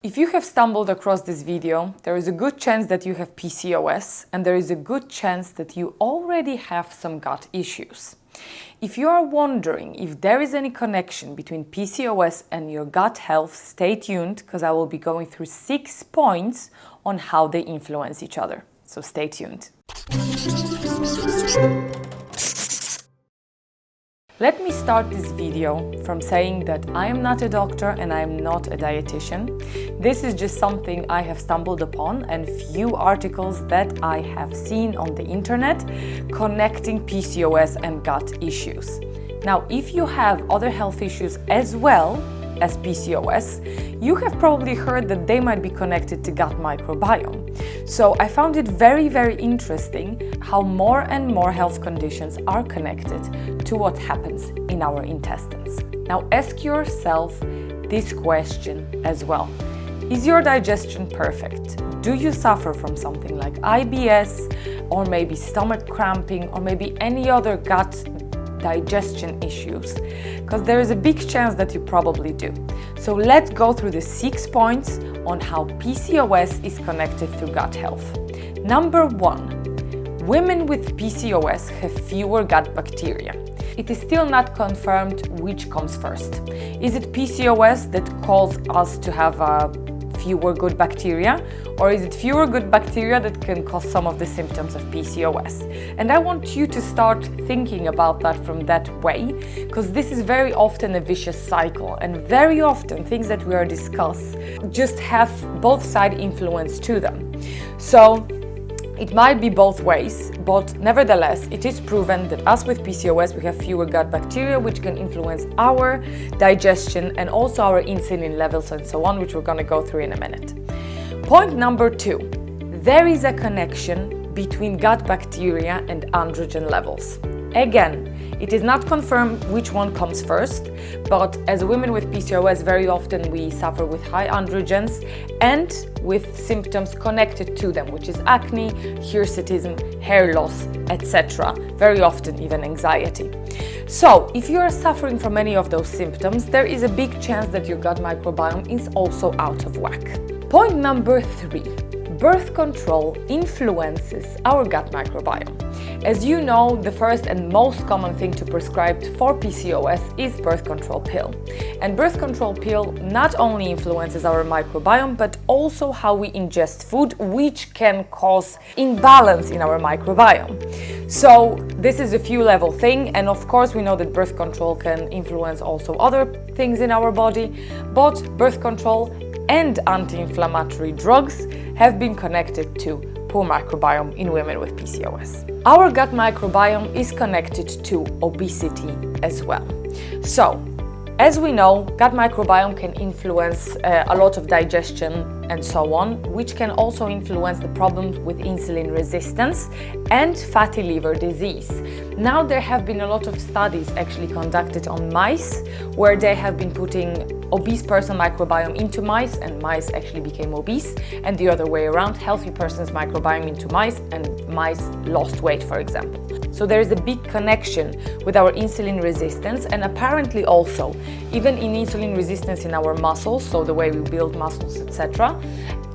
If you have stumbled across this video, there is a good chance that you have PCOS and there is a good chance that you already have some gut issues. If you are wondering if there is any connection between PCOS and your gut health, stay tuned because I will be going through 6 points on how they influence each other. So stay tuned. Let me start this video from saying that I am not a doctor and I am not a dietitian. This is just something I have stumbled upon and few articles that I have seen on the internet connecting PCOS and gut issues. Now, if you have other health issues as well as PCOS, you have probably heard that they might be connected to gut microbiome. So I found it very interesting how more and more health conditions are connected to what happens in our intestines. Now ask yourself this question as well. Is your digestion perfect? Do you suffer from something like IBS or maybe stomach cramping or maybe any other gut digestion issues? Because there is a big chance that you probably do. So let's go through the 6 points on how PCOS is connected to gut health. Number 1, women with PCOS have fewer gut bacteria. It is still not confirmed which comes first. Is it PCOS that causes us to have fewer good bacteria, or is it fewer good bacteria that can cause some of the symptoms of PCOS? And I want you to start thinking about that from that way, because this is very often a vicious cycle, and very often things that we are discussing just have both side influence to them. So it might be both ways, but nevertheless, it is proven that us with PCOS, we have fewer gut bacteria, which can influence our digestion and also our insulin levels and so on, which we're going to go through in a minute. Point number 2, there is a connection between gut bacteria and androgen levels. Again, it is not confirmed which one comes first, but as women with PCOS, very often we suffer with high androgens and with symptoms connected to them, which is acne, hirsutism, hair loss, etc. Very often even anxiety. So, if you are suffering from any of those symptoms, there is a big chance that your gut microbiome is also out of whack. Point number 3. Birth control influences our gut microbiome. As you know, the first and most common thing to prescribe for PCOS is birth control pill. And birth control pill not only influences our microbiome, but also how we ingest food, which can cause imbalance in our microbiome. So this is a few level thing, and of course we know that birth control can influence also other things in our body, but birth control and anti-inflammatory drugs have been connected to poor microbiome in women with PCOS. Our gut microbiome is connected to obesity as well. So, as we know, gut microbiome can influence a lot of digestion and so on, which can also influence the problems with insulin resistance and fatty liver disease. Now there have been a lot of studies actually conducted on mice, where they have been putting obese person microbiome into mice and mice actually became obese, and the other way around, healthy person's microbiome into mice and mice lost weight, for example. So there is a big connection with our insulin resistance, and apparently also even in insulin resistance in our muscles, so the way we build muscles, etc.,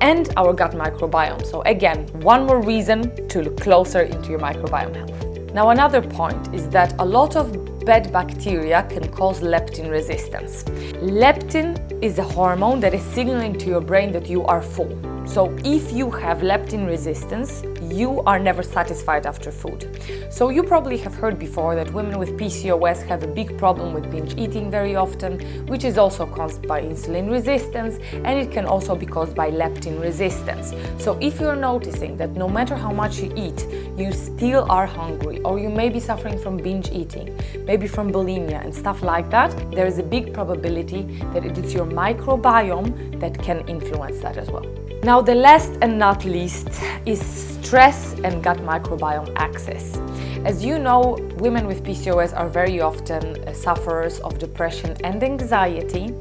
and our gut microbiome. So again, one more reason to look closer into your microbiome health. Now another point is that a lot of bad bacteria can cause leptin resistance. Leptin is a hormone that is signaling to your brain that you are full. So if you have leptin resistance, you are never satisfied after food. So you probably have heard before that women with PCOS have a big problem with binge eating very often, which is also caused by insulin resistance, and it can also be caused by leptin resistance. So if you're noticing that no matter how much you eat, you still are hungry, or you may be suffering from binge eating, maybe from bulimia and stuff like that, there is a big probability that it is your microbiome that can influence that as well. Now, the last and not least is stress and gut microbiome access. As you know, women with PCOS are very often sufferers of depression and anxiety,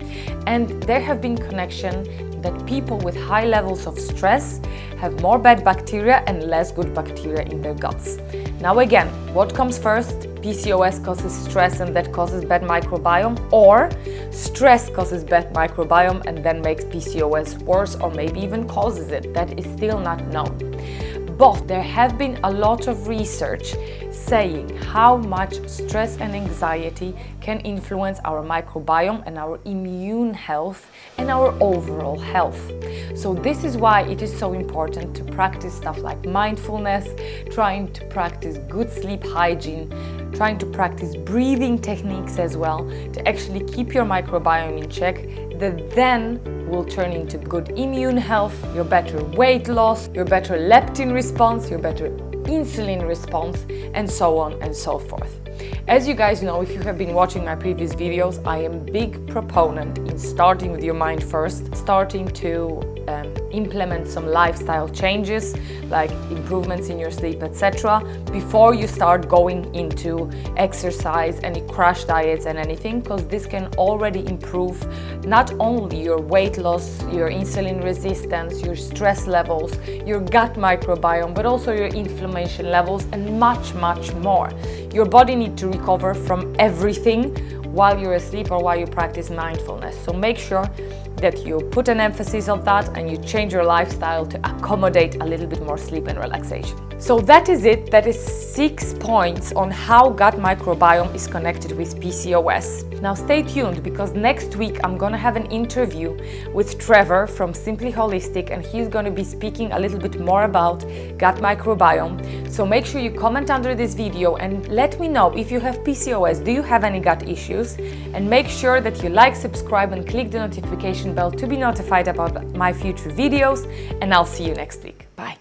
and there have been connections that people with high levels of stress have more bad bacteria and less good bacteria in their guts. Now again, what comes first? PCOS causes stress and that causes bad microbiome, or stress causes bad microbiome and then makes PCOS worse, or maybe even causes it. That is still not known. But there have been a lot of research saying how much stress and anxiety can influence our microbiome and our immune health and our overall health. So this is why it is so important to practice stuff like mindfulness, trying to practice good sleep hygiene, trying to practice breathing techniques as well, to actually keep your microbiome in check, that then will turn into good immune health, your better weight loss, your better leptin response, your better insulin response, and so on and so forth. As you guys know, if you have been watching my previous videos, I am a big proponent in starting with your mind first, starting to implement some lifestyle changes like improvements in your sleep, etc., before you start going into exercise, any crash diets and anything, because this can already improve not only your weight loss, your insulin resistance, your stress levels, your gut microbiome, but also your inflammation levels and much more. Your body needs to recover from everything while you're asleep or while you practice mindfulness. So make sure that you put an emphasis on that and you change your lifestyle to accommodate a little bit more sleep and relaxation. So that is it. That is 6 points on how gut microbiome is connected with PCOS. Now stay tuned, because next week I'm gonna have an interview with Trevor from Simply Holistic, and he's gonna be speaking a little bit more about gut microbiome. So make sure you comment under this video and let me know if you have PCOS, do you have any gut issues? And make sure that you like, subscribe and click the notification bell to be notified about my future videos, and I'll see you next week. Bye.